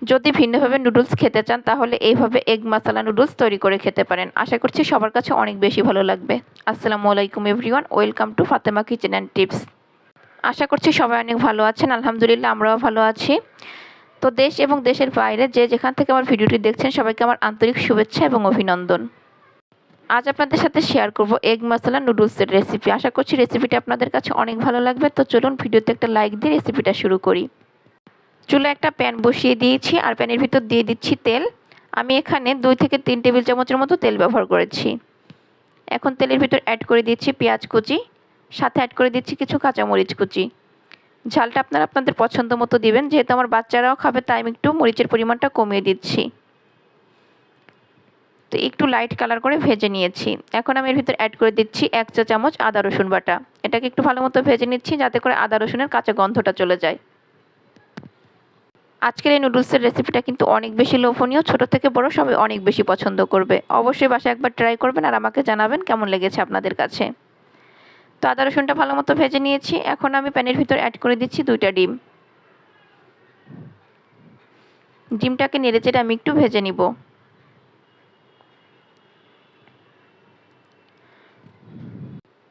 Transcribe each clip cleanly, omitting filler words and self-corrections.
যদি ভিন্নভাবে নুডলস খেতে চান তাহলে এইভাবে এগ মশলা নুডলস তৈরি করে খেতে পারেন। আশা করছি সবার কাছে অনেক বেশি ভালো লাগবে। আসসালামু আলাইকুম everyone, welcome to Fatema kitchen and tips. আশা করছি সবাই অনেক ভালো আছেন। আলহামদুলিল্লাহ আমরাও ভালো আছি। তো দেশ এবং দেশের বাইরে যে যেখান থেকে আমার ভিডিওটি দেখছেন সবাইকে আমার আন্তরিক শুভেচ্ছা এবং অভিনন্দন। আজ আপনাদের সাথে শেয়ার করব এগ মশলা নুডলসের রেসিপি। আশা করছি রেসিপিটা আপনাদের কাছে অনেক ভালো লাগবে। তো চলুন ভিডিওতে একটা লাইক দিয়ে রেসিপিটা শুরু করি। চুলায় একটা প্যান বসিয়ে দিয়েছি আর প্যানের ভিতর দিয়ে দিচ্ছি তেল। আমি এখানে 2 থেকে 3 টেবিল চামচের মতো তেল ব্যবহার করেছি। এখন তেলের ভিতর অ্যাড করে দিচ্ছি পেঁয়াজ কুচি, সাথে অ্যাড করে দিচ্ছি কিছু কাঁচামরিচ কুচি। ঝালটা আপনারা আপনাদের পছন্দ মতো দিবেন, যেহেতু আমার বাচ্চারাও খাবে তাই আমি একটু মরিচের পরিমাণটা কমিয়ে দিচ্ছি। তো একটু লাইট কালার করে ভেজে নিয়েছি। এখন আমি এর ভিতর অ্যাড করে দিচ্ছি 1 চা চামচ আদা রসুন বাটা। এটাকে একটু ভালো মতো ভেজে নিচ্ছি যাতে করে আদা রসুনের কাঁচা গন্ধটা চলে যায়। আজকের এই নুডলসের রেসিপিটা কিন্তু অনেক বেশি লোভনীয়, ছোট থেকে বড় সবাই অনেক বেশি পছন্দ করবে। অবশ্যই বাসায় একবার ট্রাই করবেন আর আমাকে জানাবেন কেমন লেগেছে আপনাদের কাছে। তো আদা রসুনটা ভালো মতো ভেজে নিয়েছি। এখন আমি প্যানের ভিতর অ্যাড করে দিচ্ছি 2টা ডিম। ডিমটাকে নেড়েচেড়ে আমি একটু ভেজে নিব।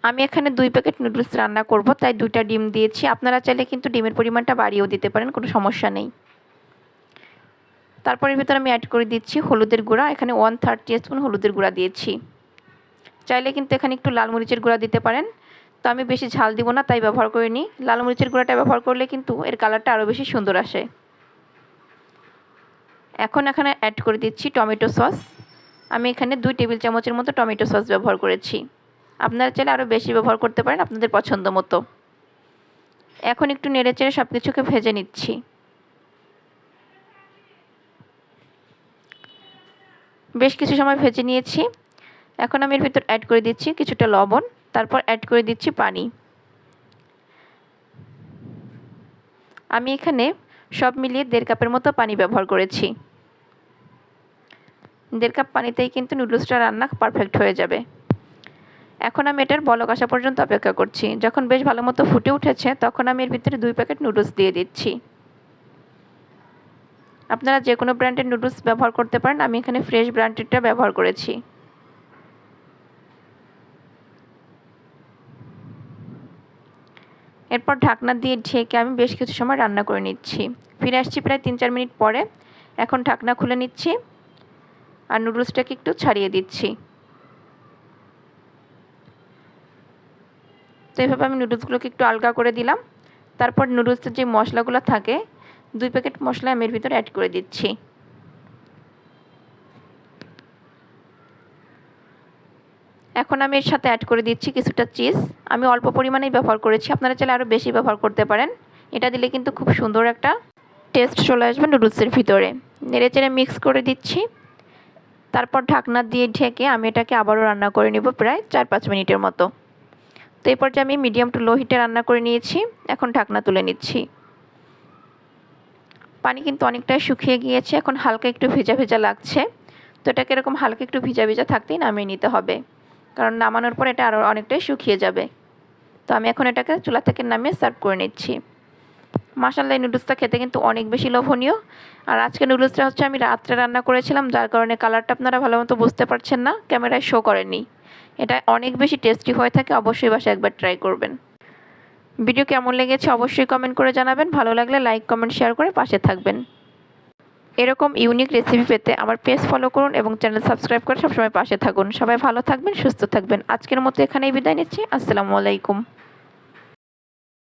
আমি এখানে 2 প্যাকেট নুডলস রান্না করব, তাই 2টা ডিম দিয়েছি। আপনারা চাইলে কিন্তু ডিমের পরিমাণটা বাড়িয়েও দিতে পারেন, কোনো সমস্যা নেই। তারপর এর ভিতরে আমি অ্যাড করে দিচ্ছি হলুদের গুঁড়া। এখানে 1/3 টিস্পুন হলুদের গুঁড়া দিয়েছি। চাইলে কিন্তু এখানে একটু লাল মরিচের গুঁড়া দিতে পারেন। তো আমি বেশি ঝাল দিব না তাই ব্যবহার করিনি। লাল মরিচের গুঁড়াটা ব্যবহার করলে কিন্তু এর কালারটা আরও বেশি সুন্দর আসে। এখন এখানে অ্যাড করে দিচ্ছি টমেটো সস। আমি এখানে 2 টেবিল চামচের মতো টমেটো সস ব্যবহার করেছি। আপনারা চাইলে আরও বেশি ব্যবহার করতে পারেন আপনাদের পছন্দ মতো। এখন একটু নেড়েচেড়ে সব কিছুকে ভেজে নিচ্ছি। বেশ কিছু সময় ভেজে নিয়েছি। এখন আমি এর ভিতর অ্যাড করে দিচ্ছি কিছুটা লবণ, তারপর অ্যাড করে দিচ্ছি পানি। আমি এখানে সব মিলিয়ে 1.5 কাপের মতো পানি ব্যবহার করেছি। 1.5 কাপ পানিতেই কিন্তু নুডলসটা রান্না পারফেক্ট হয়ে যাবে। এখন আমি এটার বলক আসা পর্যন্ত অপেক্ষা করছি। যখন বেশ ভালো মতো ফুটে উঠেছে তখন আমি এর ভিতরে 2 প্যাকেট নুডলস দিয়ে দিচ্ছি। আপনারা যে কোনো ব্র্যান্ডের নুডলস ব্যবহার করতে পারেন, আমি এখানে ফ্রেশ ব্র্যান্ডেরটা ব্যবহার করেছি। এরপর ঢাকনা দিয়ে ঢেকে আমি বেশ কিছু সময় রান্না করে নিচ্ছি। ফিরে আসছি প্রায় 3-4 মিনিট পরে। এখন ঢাকনা খুলে নিচ্ছি আর নুডলসটাকে একটু ছাড়িয়ে দিচ্ছি। তো এভাবে আমি নুডলসগুলোকে একটু আলগা করে দিলাম। তারপর নুডলসের যে মশলাগুলো থাকে 2 প্যাকেট মশলা আমি এর ভিতরে অ্যাড করে দিচ্ছি। এখন আমি এর সাথে অ্যাড করে দিচ্ছি কিছুটা চিজ। আমি অল্প পরিমাণেই ব্যবহার করেছি, আপনারা চাইলে আরও বেশি ব্যবহার করতে পারেন। এটা দিলে কিন্তু খুব সুন্দর একটা টেস্ট চলে আসবে নুডলসের ভিতরে। নেড়েচেড়ে মিক্স করে দিচ্ছি। তারপর ঢাকনা দিয়ে ঢেকে আমি এটাকে আবারও রান্না করে নেব প্রায় 4-5 মিনিটের মতো। তো এই পর্যায়ে আমি মিডিয়াম টু লো হিটে রান্না করে নিয়েছি। এখন ঢাকনা তুলে নিচ্ছি। পানি কিন্তু অনেকটাই শুকিয়ে গিয়েছে, এখন হালকা একটু ভেজা ভেজা লাগছে। তো এটাকে এরকম হালকা একটু ভিজা ভিজা থাকতেই নামিয়ে নিতে হবে, কারণ নামানোর পর এটা আরও অনেকটাই শুকিয়ে যাবে। তো আমি এখন এটাকে চুলা থেকে নামিয়ে সার্ভ করে নিচ্ছি। মাশাআল্লাহ, এই নুডলসটা খেতে কিন্তু অনেক বেশি লোভনীয়। আর আজকে নুডলসটা হচ্ছে আমি রাত্রে রান্না করেছিলাম, যার কারণে কালারটা আপনারা ভালো মতো বুঝতে পারছেন না, ক্যামেরায় শো করেনি। এটা অনেক বেশি টেস্টি হয়ে থাকে, অবশ্যই বাসায় একবার ট্রাই করবেন। ভিডিও কেমন লেগেছে অবশ্যই কমেন্ট করে জানাবেন। ভালো লাগলে লাইক কমেন্ট শেয়ার করে পাশে থাকবেন। এরকম ইউনিক রেসিপি পেতে আমার পেজ ফলো করুন এবং চ্যানেল সাবস্ক্রাইব করে সবসময় পাশে থাকুন। সবাই ভালো থাকবেন, সুস্থ থাকবেন। আজকের মতো এখানেই বিদায় নিচ্ছি। আসসালামু আলাইকুম।